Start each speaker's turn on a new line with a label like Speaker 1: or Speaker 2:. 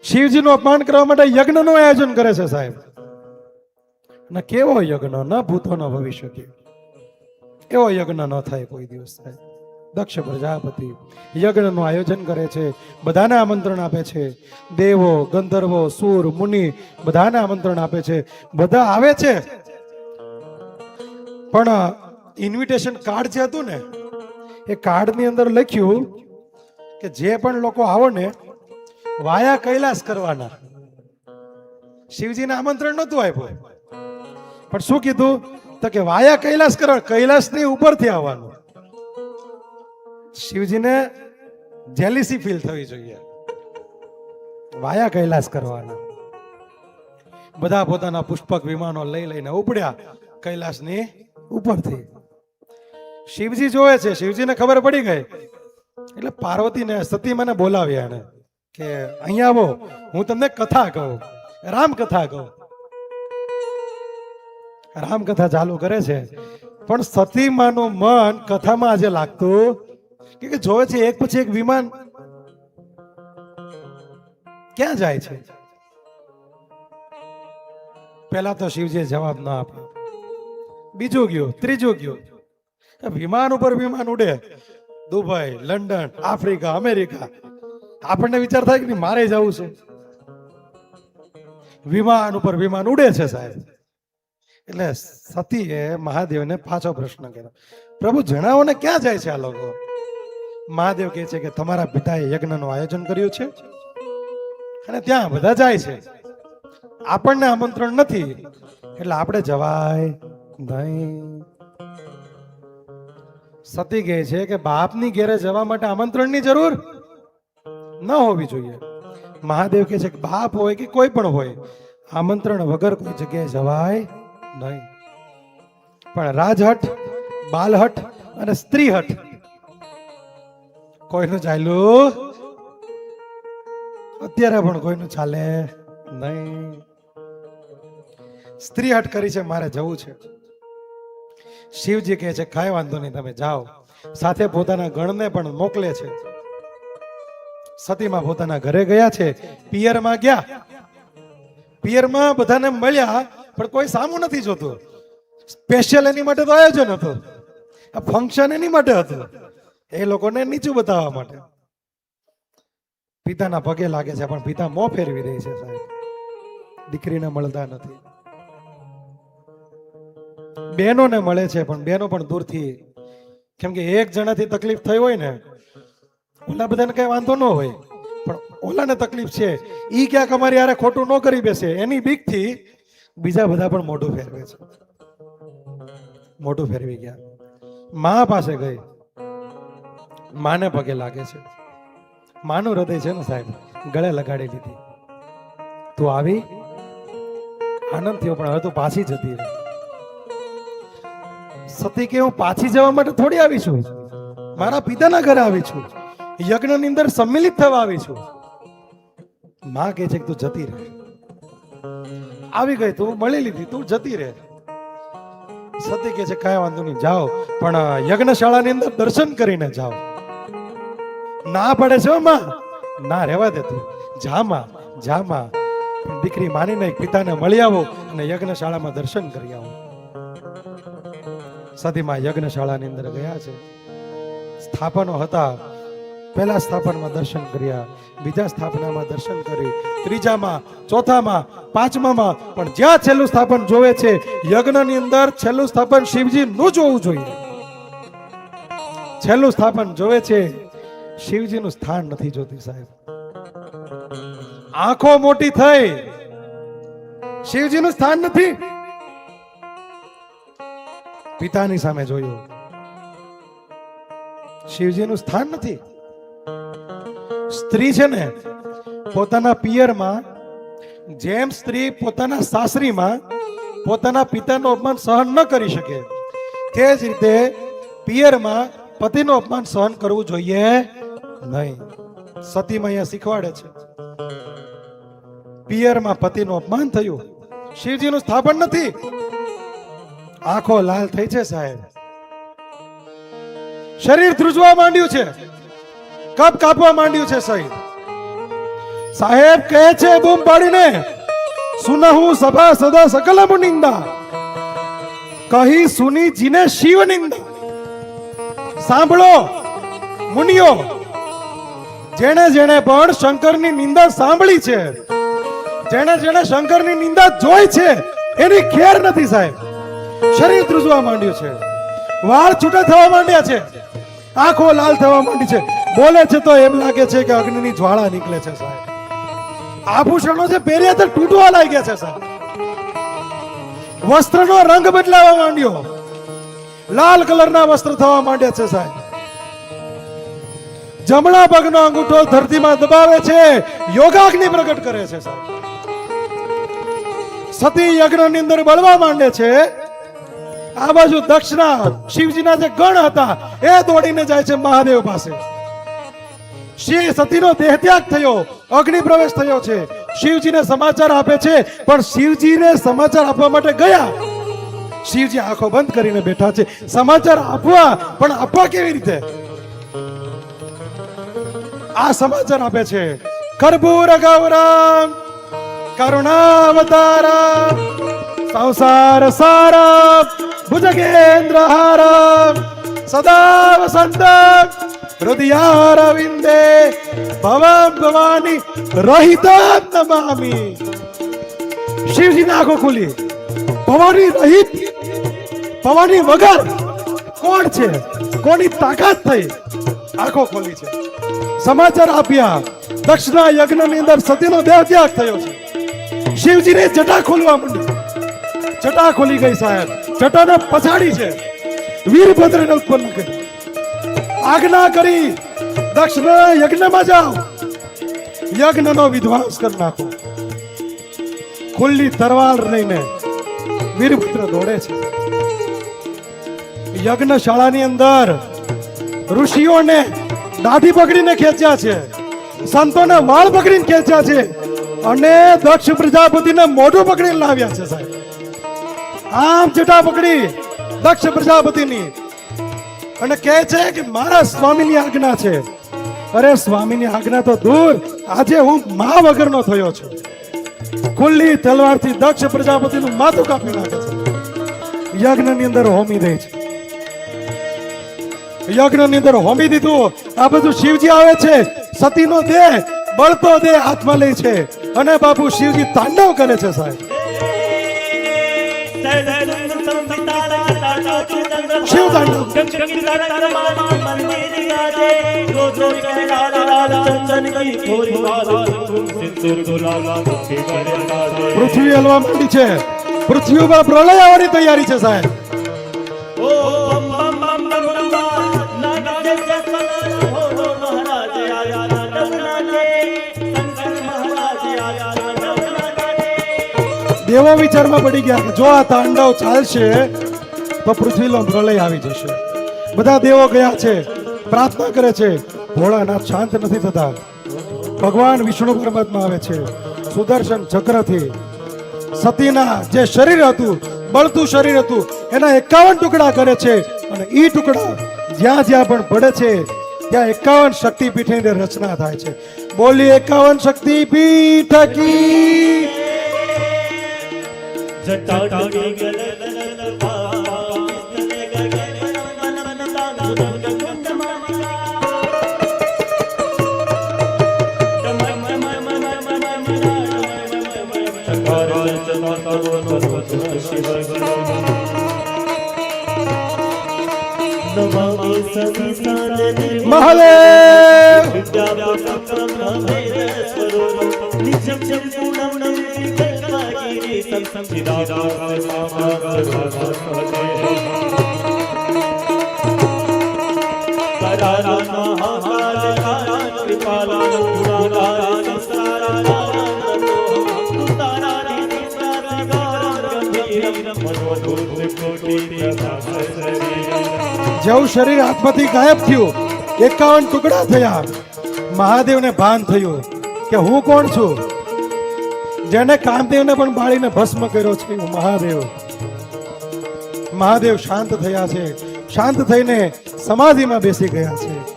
Speaker 1: શિવજીનું અપમાન કરવા માટે યજ્ઞનું આયોજન કરે છે સાહેબ. ને કેવો યજ્ઞ, ન ભૂતો ન ભવિષ્ય, એવો યજ્ઞ ન થાય કોઈ દિવસ સાહેબ. દક્ષ પ્રજાપતિ યજ્ઞનું આયોજન કરે છે, બધાને આમંત્રણ આપે છે, દેવો ગંધર્વો સુર મુનિ બધાને આમંત્રણ આપે છે, બધા આવે છે. પણ ઇન્વિટેશન કાર્ડ જે હતું ને, એ કાર્ડની અંદર લખ્યું કે જે પણ લોકો આવો ને વાયા કૈલાસ કરવાના. શિવજીને આમંત્રણ નહોતું આપ્યું, પણ શું કીધું તો કે વાયા કૈલાસ કરવા, કૈલાસની ઉપરથી આવવાનું. શિવજીને જેલિસી ફીલ થવી જોઈએ. વાયા કૈલાસ કરવાના. બધા પોતાના પુષ્પક વિમાનો લઈ લઈને ઉપડ્યા કૈલાસની ઉપરથી. શિવજી જોવે છે, શિવજીને ખબર પડી ગઈ એટલે પાર્વતીને સતીમાને બોલાવ્યા એને કે અહીંયા આવો, હું તમને કથા કહું, રામકથા કહું. રામકથા ચાલુ કરે છે, પણ સતીમાનું મન કથામાં આજે લાગતું કે જોવે છે એક પછી એક વિમાન ક્યાં જાય છે. પહેલા તો શિવજીએ જવાબ ના આપ્યો, બીજું ગયું, ત્રીજું ગયું. વિમાન ઉપર વિમાન ઉડે, દુબઈ, લંડન, આફ્રિકા, અમેરિકા. આપણને વિચાર થાય કે મારે જવું છે. વિમાન ઉપર વિમાન ઉડે છે સાહેબ. એટલે સતીએ મહાદેવને પાછો પ્રશ્ન કર્યો, પ્રભુ જણાવો ને ક્યાં જાય છે આ લોકો. મહાદેવ કહે છે કે તમારા પિતાએ યજ્ઞનું આયોજન કર્યું છે અને ત્યાં બધા જાય છે. આપણને આમંત્રણ નથી એટલે આપણે જવાય નહીં. સતી કહે છે કે બાપની ઘેરે જવા માટે આમંત્રણની જરૂર ન હોવી જોઈએ. મહાદેવ કહે છે કે બાપ હોય કે કોઈ પણ હોય, આમંત્રણ વગર કોઈ જગ્યાએ જવાય નહીં. પણ રાજહટ, બાલહટ અને સ્ત્રીહટ કોઈનું ચાલ્યું અત્યારે પણ કોઈનું ચાલે નહીં. સ્ત્રીહટ કરી છે, મારે જવું છે. શિવજી કહે છે કાંઈ વાંધો નહીં, તમે જાઓ. સાથે પોતાના ગણને પણ મોકલે છે. સતીમાં પોતાના ઘરે ગયા છે, પિયરમાં ગયા. પિયરમાં બધાને મળ્યા, પણ કોઈ સામું નથી જોતું. સ્પેશિયલ એની માટે તો આયોજન હતું, આ ફંક્શન એની માટે હતું, એ લોકોને નીચું બતાવવા માટે. પિતાના પગે લાગે છે, પણ પિતા મોં ફેરવી દે છે સાહેબ. દીકરીને મળતા નથી. બહેનોને મળે છે, પણ બહેનો પણ દૂરથી, કેમ કે એક જણાથી તકલીફ થઈ હોય ને, ઓલા બધાને કઈ વાંધો ન હોય, પણ ઓલાને તકલીફ છે, ઈ ક્યાંક અમારી યારે ખોટું ન કરી બેસે એની બીકથી બીજા બધા પણ મોઢું ફેરવે છે. મોઢું ફેરવી ગયા. મા પાસે ગઈ, માને પગે લાગે છે. માનું હૃદય છે ને સાહેબ, ગળે લગાડી લીધી. તું આવી, આનંદ થયો, પણ હવે તું પાછી જતી રહી. સતી કે હું પાછી જવા માટે થોડી આવી છું, મારા પિતાના ઘરે આવી છું, યજ્ઞની અંદર સંમિલિત થવા આવી છું. માં કહે છે કે તું જતી રહે. આવી ગઈ, તું મળી લીધી, તું જતી રહે. સતી કહે છે કાંઈ વાંધો નહીં, જાઓ, પણ યજ્ઞશાળાની અંદર દર્શન કરીને જાઓ. ના પડે છે માં, ના રહેવા દે, તું જા માં, જા માં. દીકરી માનીને પિતાને મળી આવો અને યજ્ઞશાળામાં દર્શન કરી આવો. સતીમાં યજ્ઞશાળાની અંદર ગયા છે. સ્થાપનો હતા, પહેલા સ્થાપનમાં દર્શન કર્યા, બીજા સ્થાપનામાં દર્શન કરી, ત્રીજામાં, ચોથામાં, પાંચમામાં, પણ જ્યાં છેલ્લું સ્થાપન જોવે છે યજ્ઞની અંદર, છેલ્લું સ્થાપન શિવજી નું જોવું જોઈએ. છેલ્લું સ્થાપન જોવે છે, શિવજીનું સ્થાન નથી જોતી સાહેબ. આંખો મોટી થઈ, શિવજીનું સ્થાન નથી. પિતાની સામે જોયું, શિવજીનું સ્થાન નથી. સ્ત્રી છે ને, પોતાના પિયરમાં જેમ સ્ત્રી પોતાના સાસરીમાં પોતાના પિતાનું અપમાન સહન ન કરી શકે, તે જ રીતે પિયરમાં પતિનું અપમાન સહન કરવું જોઈએ નહીં. સતીમાં અહીંયા શીખવાડે છે. પિયરમાં પતિનું અપમાન થયું, શિવજીનું સ્થાપન નથી. આંખો લાલ થઈ છે સાહેબ, શરીર ધ્રુજવા માંડ્યું છે, કપ કાપવા માંડ્યું છે સાહેબ. સાહેબ કહે છે બૂમ પાડીને, સુનહુ સભા સદા સકલમ નિંદા, કહી સુની જીને શિવ નિંદા. સાંભળો મુનિઓ, જેણે જેણે પણ શંકરની નિંદા સાંભળી છે, જેણે જેણે શંકરની નિંદા જોઈ છે, એની ખેર નથી સાહેબ. શરીર ધ્રુજવા માંડ્યું છે, વાળ છૂટા થવા માંડ્યા છે, આંખો લાલ થવા માંડી છે, બોલે છે તો એમ લાગે છે કે અગ્નિની જ્વાળા નીકળે છે સાહેબ. આભૂષણો જે પહેર્યા તે તૂટવા લાગ્યા છે સાહેબ. વસ્ત્રનો રંગ બદલાવા માંડ્યો, લાલ કલરના વસ્ત્ર થવા માંડ્યા છે સાહેબ. જમણા પગનો અંગૂઠો ધરતીમાં દબાવે છે, યોગાગ્નિ પ્રગટ કરે છે સાહેબ. સતી યજ્ઞની અંદર બળવા માંડે છે. આ બાજુ દક્ષના શિવજીના જે ગણ હતા એ દોડીને જાય છે મહાદેવ પાસે. શ્રી સતીનો દેહ ત્યાગ થયો, અગ્નિ પ્રવેશ થયો છે. શિવજીને સમાચાર આપે છે, પણ શિવજીને સમાચાર આપવા માટે ગયા, શિવજી આંખો બંધ કરીને બેઠા છે. સમાચાર આપવા, પણ આપવા કેવી રીતે? આ સમાચાર આપે છે, કર્પૂર ગૌરમ કરુણાવતારમ સંસાર સારમ ભુજગેન્દ્ર હારમ સદા વસંતમ હૃદયારવિંદે ભવમ ભવાની રહિતમ નમામિ. શિવજીની આંખો ખુલી. ભવાની રહિત, ભવાની વગર કોણ છે, કોની તાકાત થઈ? આંખો ખોલી છે. સમાચાર આપ્યા, દક્ષના યજ્ઞની અંદર સતીનો દેહ ત્યાગ થયો છે. શિવજીને જટા ખોલવા માંડી. જટા ખોલી ગઈ સાહેબ. જટાને પછાડી છે, વીરભદ્રને ઉત્પન્ન કરી. આજ્ઞા કરી, દક્ષના યજ્ઞમાં જાઓ, યજ્ઞનો વિધ્વાંસ કરી નાખો. ખુલ્લી તરવાર લઈને વીરભદ્ર દોડે છે. યજ્ઞશાળાની અંદર ઋષિઓને દાઢી પકડીને ખેંચ્યા છે, સંતોને વાળ પકડીને ખેંચ્યા છે, અને દક્ષ પ્રજાપતિને મોઢું પકડીને લાવ્યા છે સાહેબ. આમ જટા પકડી દક્ષ પ્રજાપતિની અને કહે છે કે મારા સ્વામીની આજ્ઞા છે. અરે સ્વામીની આજ્ઞા તો દૂર, આજે હું મા વગરનો થયો છું. ખુલ્લી તલવારથી દક્ષ પ્રજાપતિનું માથું કાપી નાખે છે. યજ્ઞની અંદર હોમી દે છે. યજ્ઞની અંદર હોમી દીધું. આ બધું શિવજી આવે છે, સતીનો દેહ બળતો દેહ હાથમાં લે છે, અને બાપુ શિવજી તાંડવ કરે છે સાહેબ. શિવ તાંડવ. પૃથ્વી હલવા માંડી છે. પૃથ્વી ઉપર પ્રલય આવવાની તૈયારી છે સાહેબ. દેવો વિચારમાં પડી ગયા કે જો આ તાંડવ ચાલશે તો પૃથ્વીનો પ્રલય આવી જશે. બધા દેવો ગયા છે, પ્રાર્થના કરે છે. ભોળાનાથ શાંત નથી થતા. ભગવાન વિષ્ણુ પરમાત્મા આવે છે સુદર્શન ચક્રથી. સતીના જે શરીર હતું, બળતું શરીર હતું, એના 51 ટુકડા કરે છે, અને એ ટુકડા જ્યાં જ્યાં પણ પડે છે ત્યાં 51 શક્તિપીઠની રચના થાય છે. બોલી 51 શક્તિપીઠ કી. મહાદેવ જેવું શરીર હાથમાંથી ગાયબ થયું, 51 ટુકડા થયા, મહાદેવને ભાન થયું કે હું કોણ છું. જેને કામદેવને પણ બાળીને ભસ્મ કર્યો છે હું મહાદેવ. મહાદેવ શાંત થયા છે. શાંત થઈને સમાધિમાં બેસી ગયા છે.